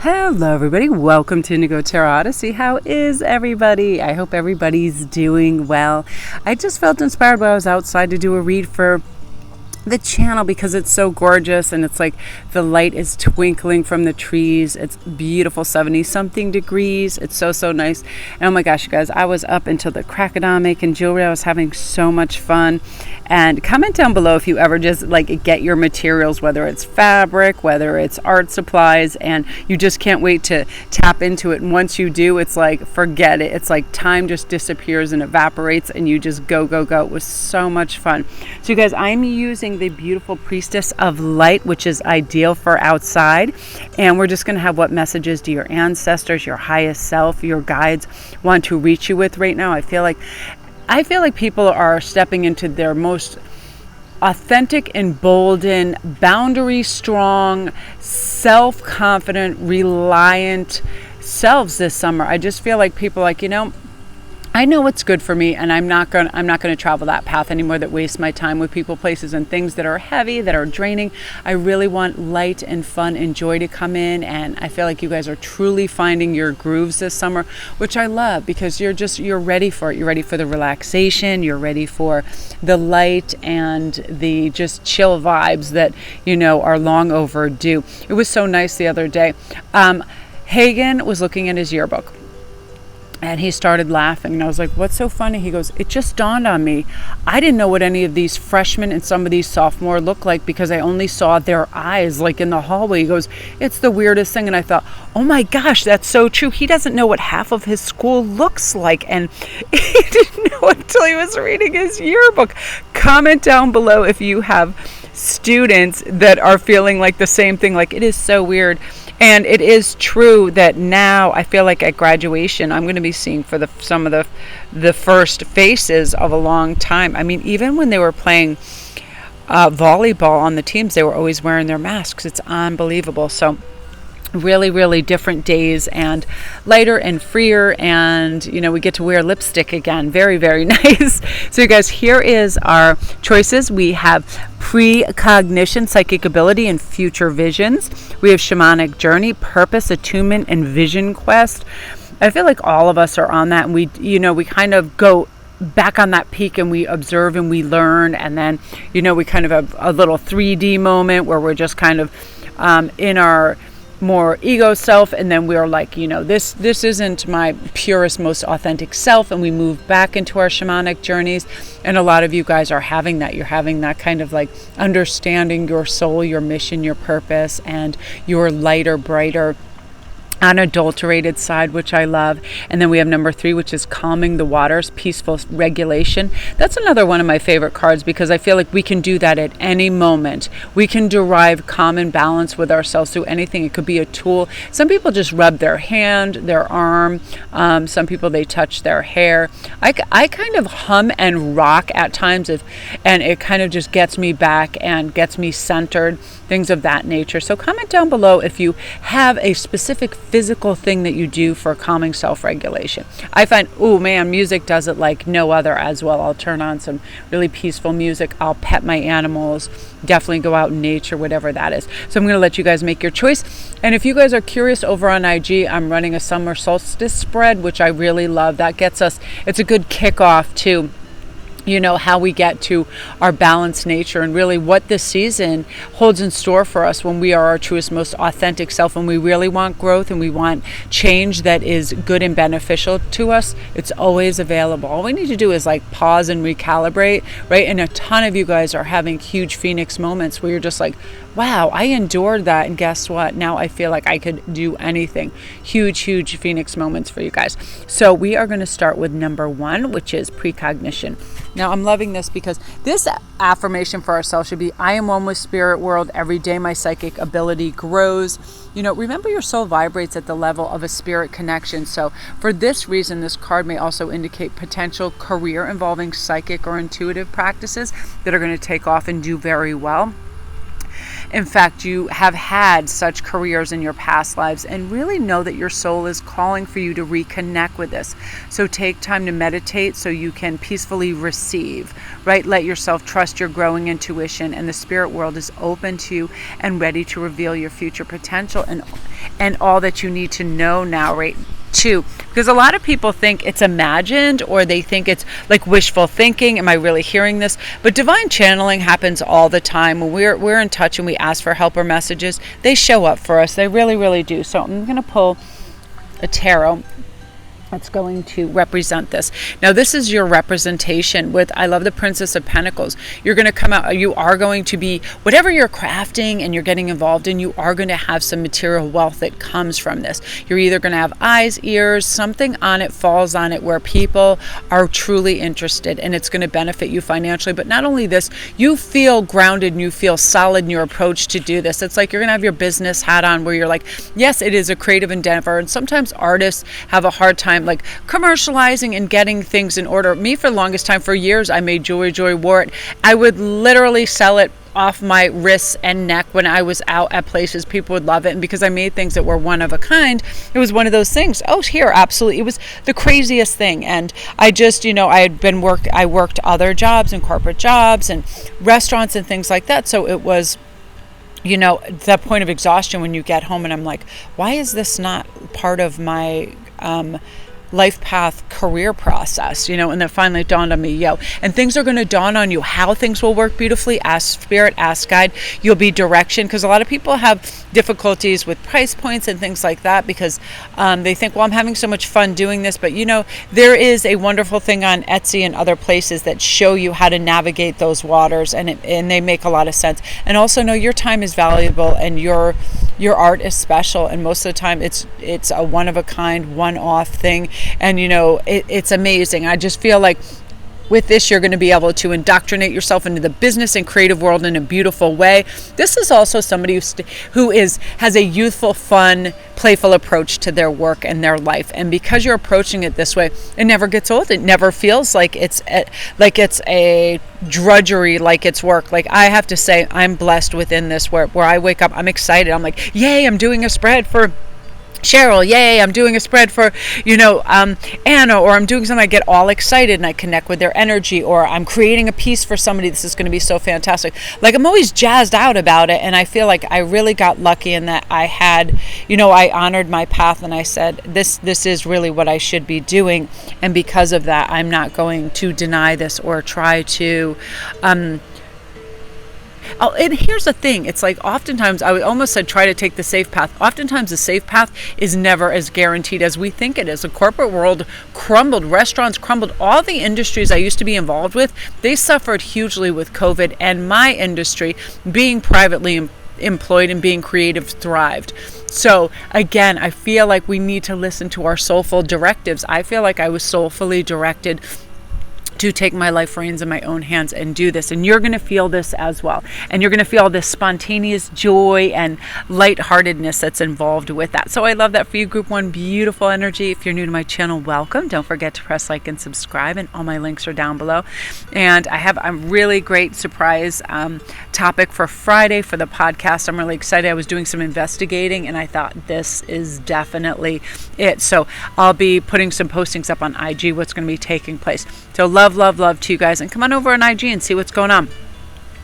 Hello everybody, welcome to Indigo Tarot Odyssey. How is everybody? I hope everybody's doing well. I just felt inspired while I was outside to do a read for the channel because it's so gorgeous and it's like the light is twinkling from the trees. It's beautiful, 70 something degrees. It's so nice. And oh my gosh, you guys, I was up until the crack of dawn making jewelry. I was having so much fun. And comment down below if you ever just like get your materials, whether it's fabric, whether it's art supplies, and you just can't wait to tap into it. And once you do, it's like, forget it. It's like time just disappears and evaporates and you just go. It was so much fun. So you guys, I'm using the beautiful Priestess of Light, which is ideal for outside. And we're just going to have what messages do your ancestors, your highest self, your guides want to reach you with right now. I feel like people are stepping into their most authentic, emboldened, boundary strong, self-confident, reliant selves this summer. I just feel like people are like, I know what's good for me, and I'm not going to travel that path anymore that wastes my time with people, places, and things that are heavy, that are draining. I really want light and fun and joy to come in, and I feel like you guys are truly finding your grooves this summer, which I love because you're ready for it. You're ready for the relaxation. You're ready for the light and the just chill vibes that, are long overdue. It was so nice the other day. Hagen was looking at his yearbook. And he started laughing, and I was like, what's so funny? He goes, it just dawned on me. I didn't know what any of these freshmen and some of these sophomore look like because I only saw their eyes like in the hallway. He goes, it's the weirdest thing. And I thought, oh my gosh, that's so true. He doesn't know what half of his school looks like. And he didn't know until he was reading his yearbook. Comment down below if you have students that are feeling like the same thing. Like, it is so weird. And it is true that now I feel like at graduation, I'm going to be seeing for some of the first faces of a long time. I mean, even when they were playing volleyball on the teams, they were always wearing their masks. It's unbelievable. So really different days, and lighter and freer, and we get to wear lipstick again. Very nice. So you guys, here is our choices. We have precognition, psychic ability, and future visions. We have shamanic journey, purpose, attunement, and vision quest. I feel like all of us are on that, and we kind of go back on that peak and we observe and we learn, and then we kind of have a little 3D moment where we're just kind of in our more ego self, and then we're like, this isn't my purest, most authentic self, and we move back into our shamanic journeys. And a lot of you guys are having that. You're having that kind of like understanding your soul, your mission, your purpose, and your lighter, brighter, unadulterated side, which I love. And then we have number 3, which is calming the waters, peaceful regulation. That's another one of my favorite cards because I feel like we can do that at any moment. We can derive calm and balance with ourselves through anything. It could be a tool. Some people just rub their hand, their arm. Some people, they touch their hair. I kind of hum and rock at times, and it kind of just gets me back and gets me centered, things of that nature. So comment down below if you have a specific physical thing that you do for calming self-regulation. I find, music does it like no other as well. I'll turn on some really peaceful music. I'll pet my animals, definitely go out in nature, whatever that is. So I'm going to let you guys make your choice. And if you guys are curious, over on IG, I'm running a summer solstice spread, which I really love. That gets us, it's a good kickoff to how we get to our balanced nature and really what this season holds in store for us when we are our truest, most authentic self, and we really want growth and we want change that is good and beneficial to us. It's always available. All we need to do is like pause and recalibrate, right? And a ton of you guys are having huge Phoenix moments where you're just like, wow, I endured that, and guess what? Now I feel like I could do anything. Huge Phoenix moments for you guys. So we are going to start with number 1, which is precognition. Now I'm loving this because this affirmation for ourselves should be, I am one with spirit world. Every day my psychic ability grows. Remember, your soul vibrates at the level of a spirit connection. So for this reason, this card may also indicate potential career involving psychic or intuitive practices that are going to take off and do very well. In fact, you have had such careers in your past lives, and really know that your soul is calling for you to reconnect with this. So take time to meditate so you can peacefully receive, right? Let yourself trust your growing intuition, and the spirit world is open to you and ready to reveal your future potential. and all that you need to know now, right? Too, because a lot of people think it's imagined, or they think it's like wishful thinking. Am I really hearing this? But divine channeling happens all the time. When we're in touch and we ask for help or messages, they show up for us. They really, really do. So I'm going to pull a tarot that's going to represent this. Now, this is your representation with, I love the Princess of Pentacles. You're going to come out, you are going to be, whatever you're crafting and you're getting involved in, you are going to have some material wealth that comes from this. You're either going to have eyes, ears, something on it falls on it where people are truly interested, and it's going to benefit you financially. But not only this, you feel grounded and you feel solid in your approach to do this. It's like you're going to have your business hat on where you're like, yes, it is a creative endeavor. And sometimes artists have a hard time like commercializing and getting things in order. Me, for the longest time, for years, I made jewelry, wore it. I would literally sell it off my wrists and neck when I was out at places. People would love it. And because I made things that were one of a kind, it was one of those things. Oh, here, absolutely. It was the craziest thing. And I just, I worked other jobs and corporate jobs and restaurants and things like that. So it was, that point of exhaustion when you get home and I'm like, why is this not part of my life path career process, and then finally it dawned on me, and things are going to dawn on you how things will work beautifully. Ask spirit, ask guide. You'll be direction, because a lot of people have difficulties with price points and things like that because they think, well, I'm having so much fun doing this, but there is a wonderful thing on Etsy and other places that show you how to navigate those waters, and they make a lot of sense. And also know your time is valuable and your art is special, and most of the time it's a one of a kind, one-off thing. And it's amazing. I just feel like with this, you're going to be able to indoctrinate yourself into the business and creative world in a beautiful way. This is also somebody who has a youthful, fun, playful approach to their work and their life. And because you're approaching it this way, it never gets old. It never feels like it's a drudgery, like it's work. Like, I have to say, I'm blessed within this where I wake up, I'm excited. I'm like, yay, I'm doing a spread for Cheryl, yay, I'm doing a spread for, Anna, or I'm doing something, I get all excited and I connect with their energy, or I'm creating a piece for somebody. This is going to be so fantastic. Like, I'm always jazzed out about it, and I feel like I really got lucky in that I had, I honored my path, and I said, this is really what I should be doing, and because of that, I'm not going to deny this or try to, and here's the thing. It's like, oftentimes, I almost said try to take the safe path. Oftentimes the safe path is never as guaranteed as we think it is. The corporate world crumbled. Restaurants crumbled. All the industries I used to be involved with, they suffered hugely with COVID. And my industry, being privately employed and being creative, thrived. So again, I feel like we need to listen to our soulful directives. I feel like I was soulfully directed to take my life reins in my own hands and do this. And you're going to feel this as well. And you're going to feel this spontaneous joy and lightheartedness that's involved with that. So I love that for you, Group 1. Beautiful energy. If you're new to my channel, welcome. Don't forget to press like and subscribe, and all my links are down below. And I have a really great surprise topic for Friday for the podcast. I'm really excited. I was doing some investigating and I thought this is definitely it. So I'll be putting some postings up on IG, what's going to be taking place. So love to you guys, and come on over on IG and see what's going on.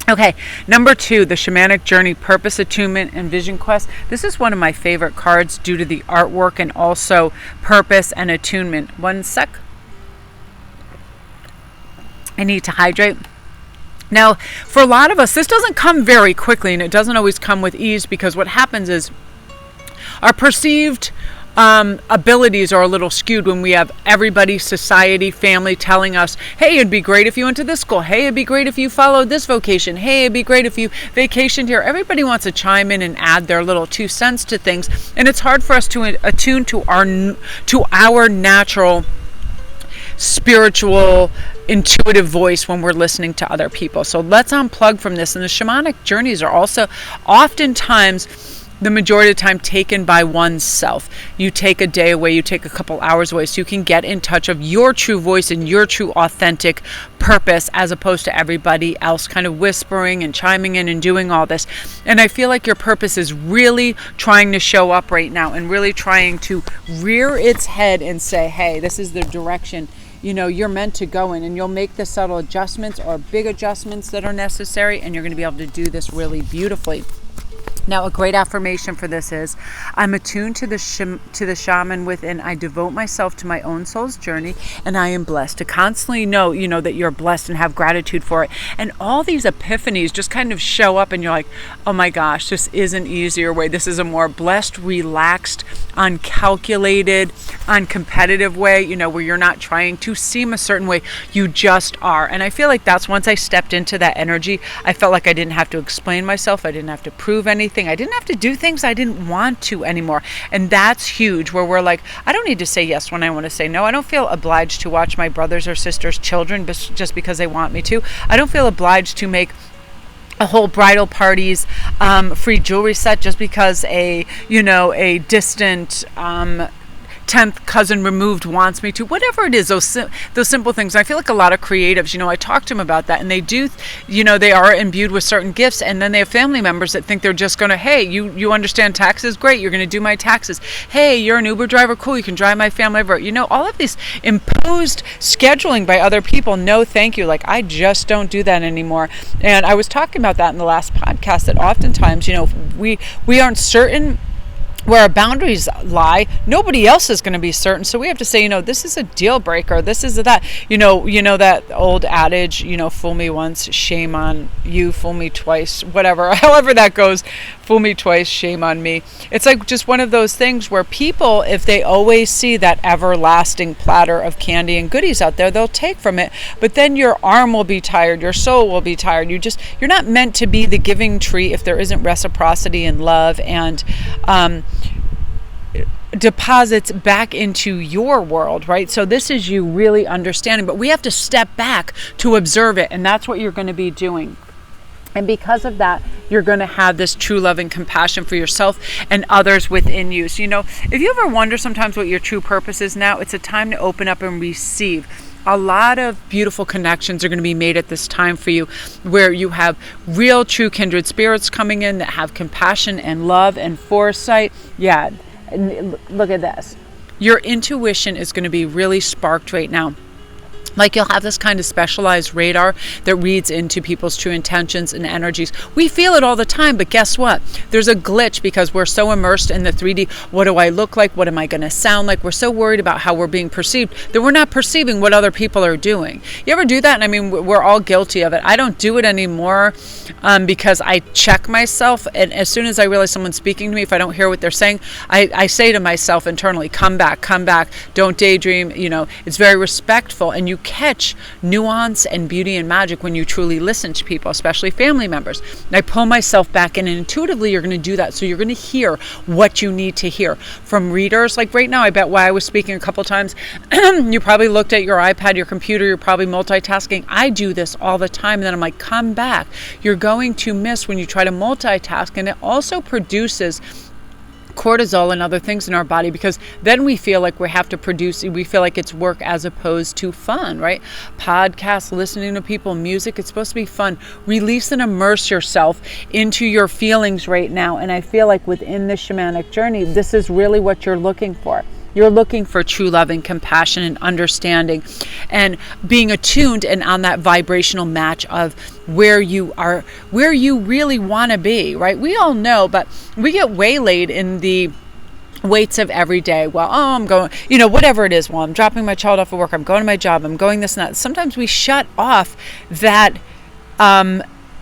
Okay, number 2, the Shamanic Journey, Purpose, Attunement, and Vision Quest. This is one of my favorite cards due to the artwork and also purpose and attunement. One sec. I need to hydrate. Now, for a lot of us, this doesn't come very quickly, and it doesn't always come with ease, because what happens is our perceived abilities are a little skewed when we have everybody, society, family telling us, hey, it'd be great if you went to this school. Hey, it'd be great if you followed this vocation. Hey, it'd be great if you vacationed here. Everybody wants to chime in and add their little 2 cents to things. And it's hard for us to attune to our natural spiritual, intuitive voice when we're listening to other people. So let's unplug from this. And the shamanic journeys are also oftentimes, the majority of the time, taken by oneself. You take a day away, you take a couple hours away, so you can get in touch of your true voice and your true authentic purpose, as opposed to everybody else kind of whispering and chiming in and doing all this. And I feel like your purpose is really trying to show up right now and really trying to rear its head and say, hey, this is the direction you're meant to go in, and you'll make the subtle adjustments or big adjustments that are necessary, and you're going to be able to do this really beautifully. Now, a great affirmation for this is, I'm attuned to the shaman within. I devote myself to my own soul's journey, and I am blessed. To constantly know, that you're blessed and have gratitude for it. And all these epiphanies just kind of show up, and you're like, oh my gosh, this is an easier way. This is a more blessed, relaxed, uncalculated, uncompetitive way, where you're not trying to seem a certain way. You just are. And I feel like that's, once I stepped into that energy, I felt like I didn't have to explain myself. I didn't have to prove anything. I didn't have to do things I didn't want to anymore. And that's huge, where we're like, I don't need to say yes when I want to say no. I don't feel obliged to watch my brothers or sisters' children just because they want me to. I don't feel obliged to make a whole bridal party's free jewelry set just because a distant 10th cousin removed wants me to. Whatever it is, those simple things. I feel like a lot of creatives, I talk to them about that, and they do, they are imbued with certain gifts, and then they have family members that think they're just going to, hey, you understand taxes? Great, you're going to do my taxes. Hey, you're an Uber driver? Cool, you can drive my family over. All of these imposed scheduling by other people. No, thank you. Like, I just don't do that anymore. And I was talking about that in the last podcast, that oftentimes, we aren't certain where our boundaries lie. Nobody else is going to be certain, so we have to say, this is a deal breaker, this is that. That old adage, fool me once, shame on you, fool me twice, whatever, however that goes, fool me twice, shame on me. It's like just one of those things where people, if they always see that everlasting platter of candy and goodies out there, they'll take from it, but then your arm will be tired, your soul will be tired. You're not meant to be the giving tree if there isn't reciprocity and love and deposits back into your world, right? So this is you really understanding, but we have to step back to observe it, and that's what you're going to be doing. And because of that, you're going to have this true love and compassion for yourself and others within you. So, if you ever wonder sometimes what your true purpose is now, it's a time to open up and receive. A lot of beautiful connections are going to be made at this time for you, where you have real, true kindred spirits coming in that have compassion and love and foresight. Yeah, look at this. Your intuition is going to be really sparked right now. Like, you'll have this kind of specialized radar that reads into people's true intentions and energies. We feel it all the time, but guess what? There's a glitch because we're so immersed in the 3D. What do I look like? What am I going to sound like? We're so worried about how we're being perceived that we're not perceiving what other people are doing. You ever do that? And we're all guilty of it. I don't do it anymore because I check myself. And as soon as I realize someone's speaking to me, if I don't hear what they're saying, I say to myself internally, come back, don't daydream. It's very respectful, and you catch nuance and beauty and magic when you truly listen to people, especially family members. I pull myself back in, and intuitively you're going to do that. So you're going to hear what you need to hear from readers. Like right now, I bet while I was speaking a couple times, you probably looked at your iPad, your computer, you're probably multitasking. I do this all the time, and then I'm like, come back. You're going to miss when you try to multitask, and it also produces cortisol and other things in our body, because then we feel like we feel like it's work as opposed to fun, right? Podcasts, listening to people, music, it's supposed to be fun. Release and immerse yourself into your feelings right now. And I feel like within the shamanic journey, this is really what you're looking for. You're looking for true love and compassion and understanding, and being attuned and on that vibrational match of where you are, where you really want to be, right? We all know, but we get waylaid in the weights of every day. Well, I'm going, whatever it is. Well, I'm dropping my child off at work. I'm going to my job. I'm going this and that. Sometimes we shut off that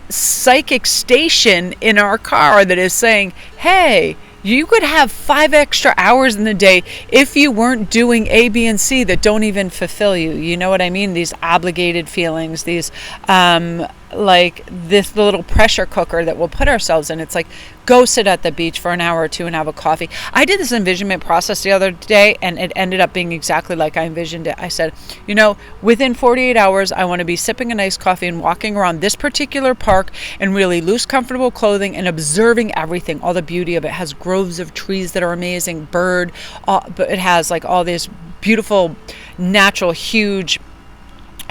psychic station in our car that is saying, hey, you could have 5 extra hours in the day if you weren't doing A, B, and C that don't even fulfill you. You know what I mean? These obligated feelings, these like this little pressure cooker that we'll put ourselves in. It's like, go sit at the beach for an hour or two and have a coffee. I did this envisionment process the other day, and it ended up being exactly like I envisioned it. I said, within 48 hours, I want to be sipping a nice coffee and walking around this particular park in really loose, comfortable clothing and observing everything, all the beauty of it. It has groves of trees that are amazing, but it has like all this beautiful, natural, huge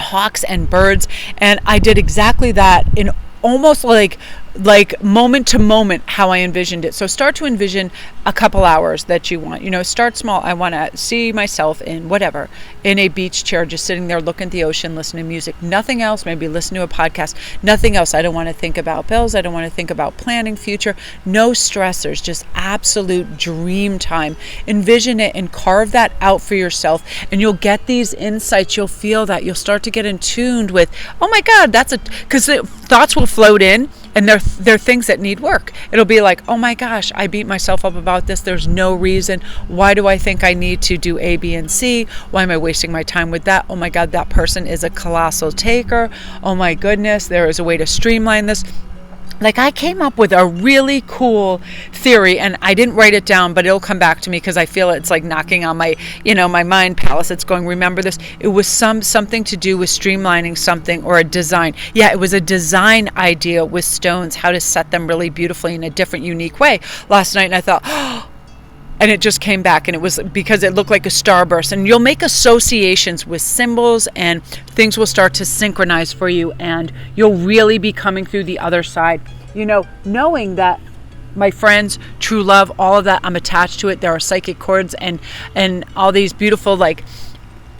hawks and birds. And I did exactly that in almost like like moment to moment how I envisioned it. So start to envision a couple hours that you want. Start small. I want to see myself in whatever, in a beach chair, just sitting there looking at the ocean, listening to music, nothing else, maybe listen to a podcast, nothing else. I don't want to think about bills. I don't want to think about planning future. No stressors, just absolute dream time. Envision it and carve that out for yourself, and you'll get these insights. You'll feel that. You'll start to get in tuned with, oh my God, because the thoughts will float in, and they're things that need work. It'll be like, oh my gosh, I beat myself up about this. There's no reason. Why do I think I need to do A, B, and C? Why am I wasting my time with that? Oh my God, that person is a colossal taker. Oh my goodness, there is a way to streamline this. Like, I came up with a really cool theory, and I didn't write it down, but it'll come back to me because I feel it's like knocking on my, my mind palace. It's going, remember this? It was something to do with streamlining something, or a design. Yeah, it was a design idea with stones, how to set them really beautifully in a different, unique way last night. And I thought, oh, and it just came back, and it was because it looked like a starburst. And you'll make associations with symbols, and things will start to synchronize for you, and you'll really be coming through the other side. Knowing that, my friends, true love, all of that, I'm attached to it. There are psychic cords and all these beautiful,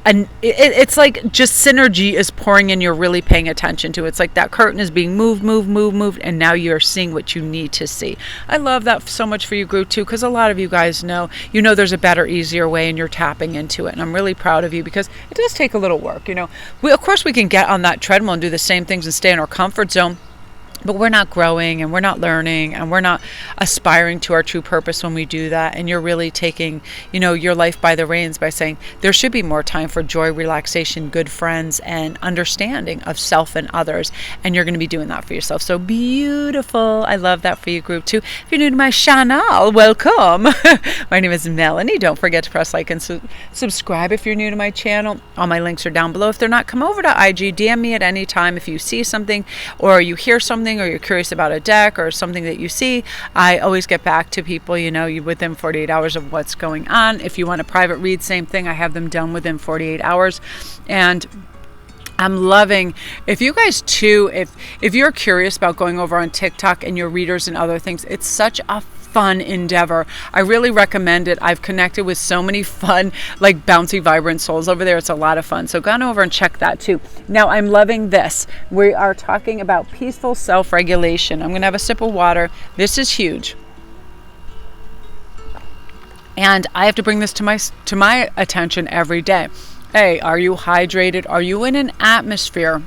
and it's like just synergy is pouring in. You're really paying attention to it. It's like that curtain is being moved, and now you're seeing what you need to see. I love that so much for you, group, too, because a lot of you guys know there's a better, easier way, and you're tapping into it. And I'm really proud of you, because it does take a little work. Of course we can get on that treadmill and do the same things and stay in our comfort zone. But we're not growing, and we're not learning, and we're not aspiring to our true purpose when we do that. And you're really taking, your life by the reins by saying there should be more time for joy, relaxation, good friends, and understanding of self and others. And you're going to be doing that for yourself. So beautiful. I love that for you, group, too. If you're new to my channel, welcome. My name is Melanie. Don't forget to press like and subscribe if you're new to my channel. All my links are down below. If they're not, come over to IG. DM me at any time if you see something, or you hear something, or you're curious about a deck or something that you see. I always get back to people, within 48 hours of what's going on. If you want a private read, same thing. I have them done within 48 hours. And I'm loving, if you guys too, if you're curious about going over on TikTok and your readers and other things, it's such a fun endeavor. I really recommend it. I've connected with so many fun, bouncy, vibrant souls over there. It's a lot of fun. So go on over and check that too. Now, I'm loving this. We are talking about peaceful self-regulation. I'm going to have a sip of water. This is huge. And I have to bring this to my attention every day. Hey, are you hydrated? Are you in an atmosphere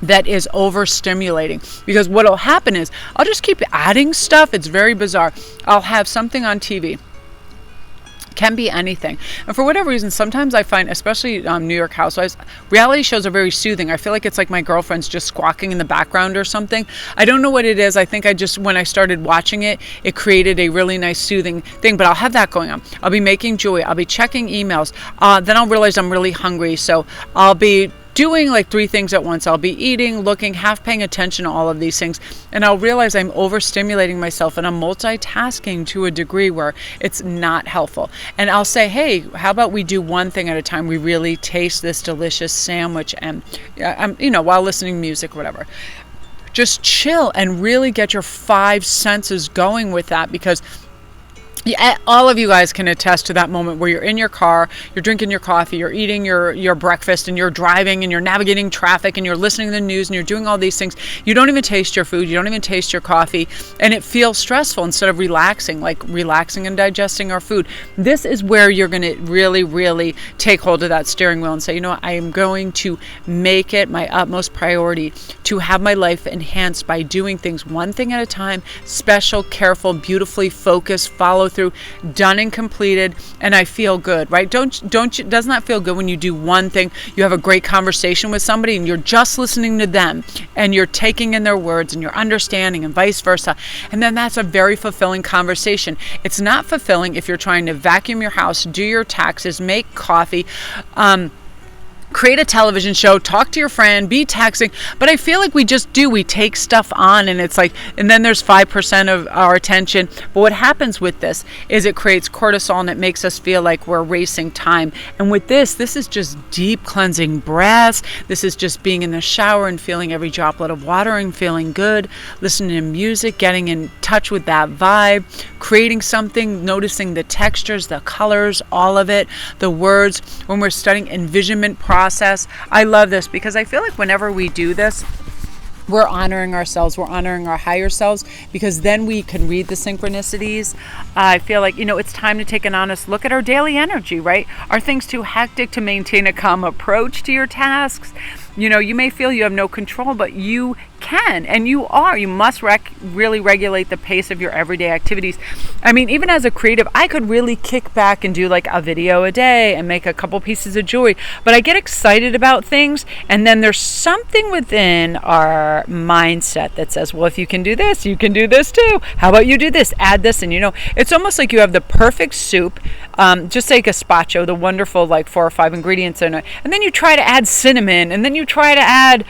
that is overstimulating? Because what will happen is I'll just keep adding stuff. It's very bizarre. I'll have something on TV. Can be anything. And for whatever reason, sometimes I find, especially New York Housewives, reality shows are very soothing. I feel like it's like my girlfriend's just squawking in the background or something. I don't know what it is. I think when I started watching it, it created a really nice soothing thing. But I'll have that going on. I'll be making jewelry. I'll be checking emails. Then I'll realize I'm really hungry. So I'll be doing 3 things at once. I'll be eating, looking, half paying attention to all of these things. And I'll realize I'm overstimulating myself, and I'm multitasking to a degree where it's not helpful. And I'll say, hey, how about we do one thing at a time? We really taste this delicious sandwich, and while listening to music or whatever. Just chill and really get your 5 senses going with that, because all of you guys can attest to that moment where you're in your car, you're drinking your coffee, you're eating your breakfast, and you're driving, and you're navigating traffic, and you're listening to the news, and you're doing all these things. You don't even taste your food. You don't even taste your coffee. And it feels stressful instead of relaxing, like relaxing and digesting our food. This is where you're going to really, really take hold of that steering wheel and say, I am going to make it my utmost priority to have my life enhanced by doing things one thing at a time, special, careful, beautifully focused, follow through, done and completed, and I feel good, right? Does not feel good when you do one thing. You have a great conversation with somebody and you're just listening to them and you're taking in their words and you're understanding, and vice versa. And then that's a very fulfilling conversation. It's not fulfilling if you're trying to vacuum your house, do your taxes, make coffee, create a television show, talk to your friend, be texting. But I feel like we take stuff on, and it's like, and then there's 5% of our attention. But what happens with this is it creates cortisol, and it makes us feel like we're racing time. And with this is just deep cleansing breaths. This is just being in the shower and feeling every droplet of water and feeling good, listening to music, getting in touch with that vibe, creating something, noticing the textures, the colors, all of it, the words. When we're studying envisionment process, I love this because I feel like whenever we do this, we're honoring ourselves, we're honoring our higher selves, because then we can read the synchronicities. I feel like, it's time to take an honest look at our daily energy, right? Are things too hectic to maintain a calm approach to your tasks? You may feel you have no control, but you can, and you must really regulate the pace of your everyday activities. I mean, even as a creative, I could really kick back and do like a video a day and make a couple pieces of jewelry, but I get excited about things, and then there's something within our mindset that says, well, if you can do this, you can do this too. How about you do this, add this? And it's almost like you have the perfect soup, just like gazpacho, the wonderful like 4 or 5 ingredients in it, and then you try to add cinnamon, and then you try to add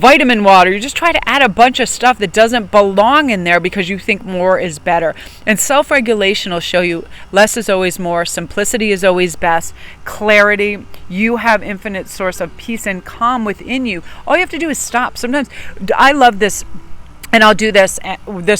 vitamin water. You just try to add a bunch of stuff that doesn't belong in there because you think more is better. And self-regulation will show you less is always more, simplicity is always best, clarity. You have infinite source of peace and calm within you. All you have to do is stop. Sometimes I love this. And I'll do this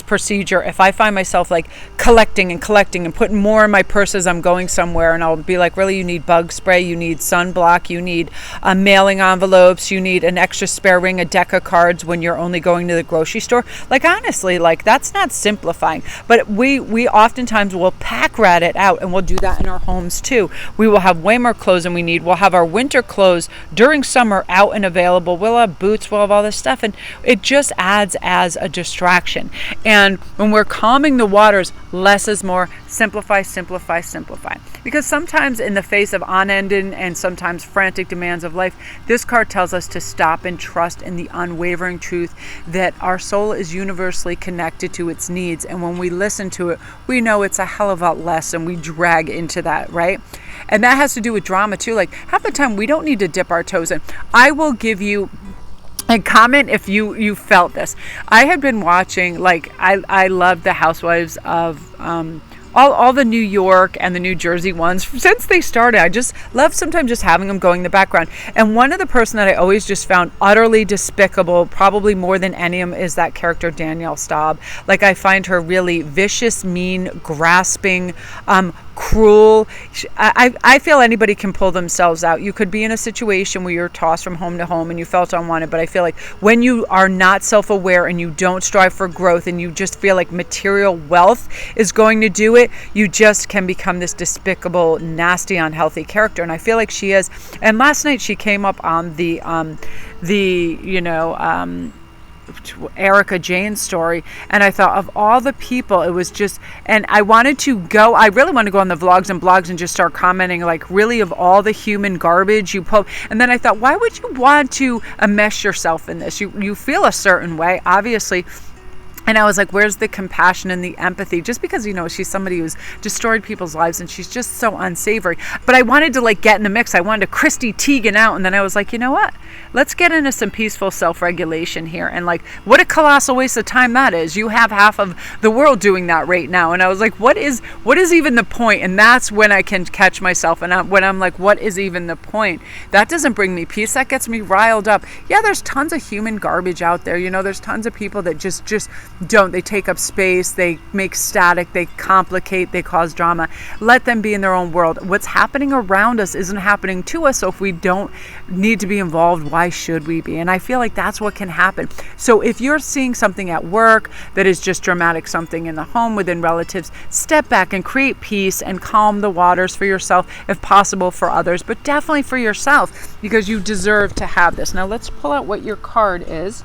procedure if I find myself like collecting and putting more in my purse as I'm going somewhere, and I'll be like, really, you need bug spray, you need sunblock, you need mailing envelopes, you need an extra spare ring, a deck of cards when you're only going to the grocery store. Like, honestly, like, that's not simplifying. But we oftentimes will pack rat it out, and we'll do that in our homes too. We will have way more clothes than we need. We'll have our winter clothes during summer out and available. We'll have boots, we'll have all this stuff, and it just adds as a distraction. And when we're calming the waters, less is more. Simplify. Because sometimes in the face of unending and sometimes frantic demands of life, this card tells us to stop and trust in the unwavering truth that our soul is universally connected to its needs. And when we listen to it, we know it's a hell of a lot less, and we drag into that, right? And that has to do with drama too. Like, half the time we don't need to dip our toes in. I will give you and comment if you felt this. I had been watching, like, I love the Housewives of all the New York and the New Jersey ones since they started. I just love sometimes just having them going in the background. And one of the person that I always just found utterly despicable, probably more than any of them, is that character Danielle Staub. Like, I find her really vicious, mean, grasping, cruel. I feel anybody can pull themselves out. You could be in a situation where you're tossed from home to home and you felt unwanted, but I feel like when you are not self-aware and you don't strive for growth and you just feel like material wealth is going to do it, you just can become this despicable, nasty, unhealthy character. And I feel like she is. And last night she came up on the Erica Jane story, and I thought of all the people, it was just, and I really want to go on the vlogs and blogs and just start commenting, like, really, of all the human garbage you post. And then I thought, why would you want to enmesh yourself in this? You feel a certain way, obviously. And I was like, where's the compassion and the empathy? Just because, she's somebody who's destroyed people's lives and she's just so unsavory. But I wanted to, like, get in the mix. I wanted to Christy Teigen out. And then I was like, you know what? Let's get into some peaceful self-regulation here. And, like, what a colossal waste of time that is. You have half of the world doing that right now. And I was like, what is even the point? And that's when I can catch myself. And when I'm like, what is even the point? That doesn't bring me peace. That gets me riled up. Yeah, there's tons of human garbage out there. There's tons of people that just don't. They take up space, they make static, they complicate, they cause drama. Let them be in their own world. What's happening around us isn't happening to us, so if we don't need to be involved, why should we be? And I feel like that's what can happen. So if you're seeing something at work that is just dramatic, something in the home within relatives, step back and create peace and calm the waters for yourself, if possible for others, but definitely for yourself, because you deserve to have this. Now let's pull out what your card is.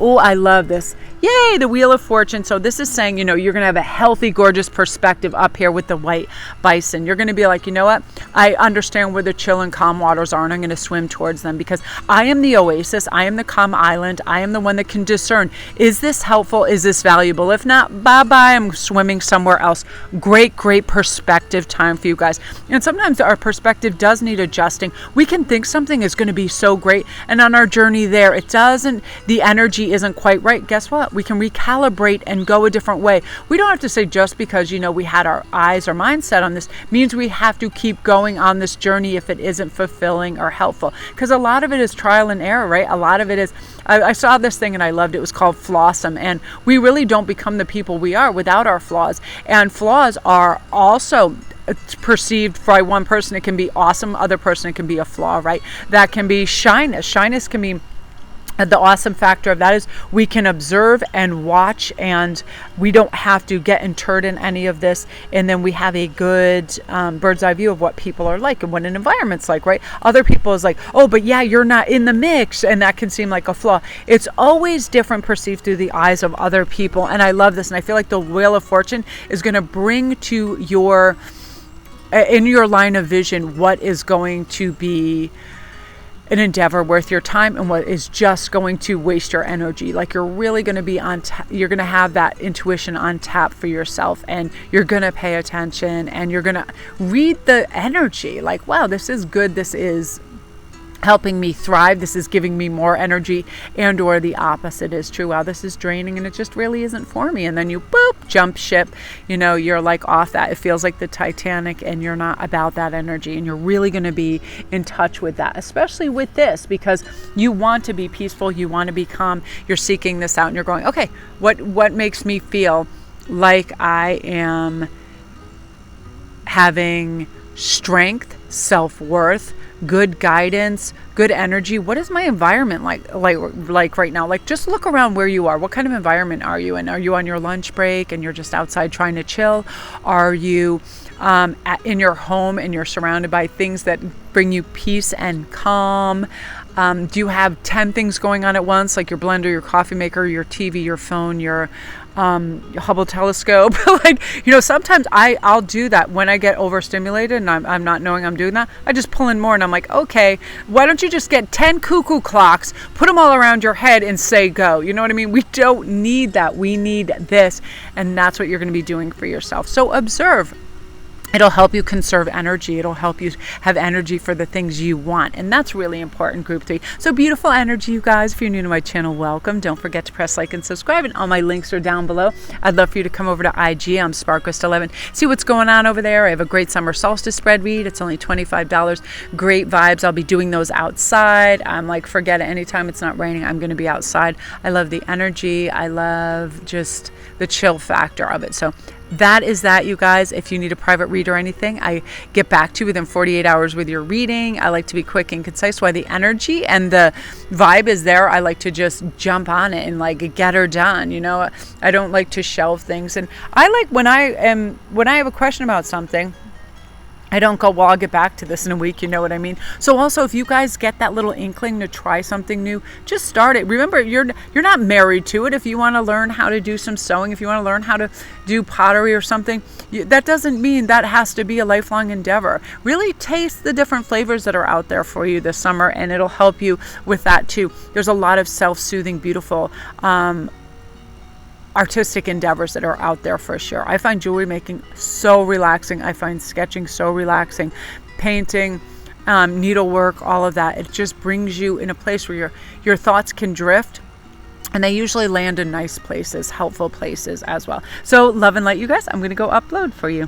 Oh, I love this. Yay, the Wheel of Fortune. So this is saying, you're going to have a healthy, gorgeous perspective up here with the white bison. You're going to be like, you know what? I understand where the chill and calm waters are, and I'm going to swim towards them because I am the oasis. I am the calm island. I am the one that can discern. Is this helpful? Is this valuable? If not, bye-bye. I'm swimming somewhere else. Great, great perspective time for you guys. And sometimes our perspective does need adjusting. We can think something is going to be so great, and on our journey there, the energy isn't quite right. Guess what? We can recalibrate and go a different way. We don't have to say just because, we had our eyes or mindset on this means we have to keep going on this journey if it isn't fulfilling or helpful. Because a lot of it is trial and error, right? A lot of it is, I saw this thing and I loved it. It was called Flossom. And we really don't become the people we are without our flaws. And flaws are also perceived by one person. It can be awesome. Other person, it can be a flaw, right? That can be shyness. Shyness can be the awesome factor of that is we can observe and watch, and we don't have to get interred in any of this. And then we have a good bird's eye view of what people are like and what an environment's like, right? Other people is like, oh, but yeah, you're not in the mix. And that can seem like a flaw. It's always different perceived through the eyes of other people. And I love this. And I feel like the Wheel of Fortune is going to bring to in your line of vision, what is going to be an endeavor worth your time and what is just going to waste your energy. Like you're really going to be you're going to have that intuition on tap for yourself, and you're going to pay attention, and you're going to read the energy like, wow, this is good. This is helping me thrive. This is giving me more energy, and or the opposite is true. Wow, this is draining and it just really isn't for me. And then you jump ship, you're like off that. It feels like the Titanic, and you're not about that energy, and you're really going to be in touch with that, especially with this, because you want to be peaceful. You want to be calm. You're seeking this out, and you're going, okay, what makes me feel like I am having strength, self-worth, good guidance, good energy? What is my environment like right now? Like, just look around where you are. What kind of environment are you in? Are you on your lunch break and you're just outside trying to chill? Are you in your home and you're surrounded by things that bring you peace and calm? Do you have 10 things going on at once, like your blender, your coffee maker, your TV, your phone, your Hubble telescope? Sometimes I'll do that when I get overstimulated and I'm not knowing I'm doing that. I just pull in more, and I'm like, okay, why don't you just get 10 cuckoo clocks, put them all around your head, and say go? You know what I mean? We don't need that. We need this, and that's what you're going to be doing for yourself. So observe. It'll help you conserve energy. It'll help you have energy for the things you want. And that's really important, Group 3. So beautiful energy, you guys. If you're new to my channel, welcome. Don't forget to press like and subscribe. And all my links are down below. I'd love for you to come over to IG. I'm Sparkwist11. See what's going on over there. I have a great summer solstice spread read. It's only $25. Great vibes. I'll be doing those outside. I'm like, forget it. Anytime it's not raining, I'm going to be outside. I love the energy. I love just the chill factor of it. So that is that, you guys. If you need a private read or anything, I get back to you within 48 hours with your reading. I like to be quick and concise. Why the energy and the vibe is there, I like to just jump on it and like get her done. I don't like to shelve things. And I like when I have a question about something, I don't go, well, I'll get back to this in a week. You know what I mean? So also, if you guys get that little inkling to try something new, just start it. Remember, you're not married to it. If you want to learn how to do some sewing, if you want to learn how to do pottery or something, that doesn't mean that has to be a lifelong endeavor. Really taste the different flavors that are out there for you this summer, and it'll help you with that too. There's a lot of self-soothing, beautiful artistic endeavors that are out there for sure. I find jewelry making so relaxing. I find sketching so relaxing. Painting, needlework, all of that. It just brings you in a place where your thoughts can drift, and they usually land in nice places, helpful places as well. So love and light, you guys. I'm going to go upload for you.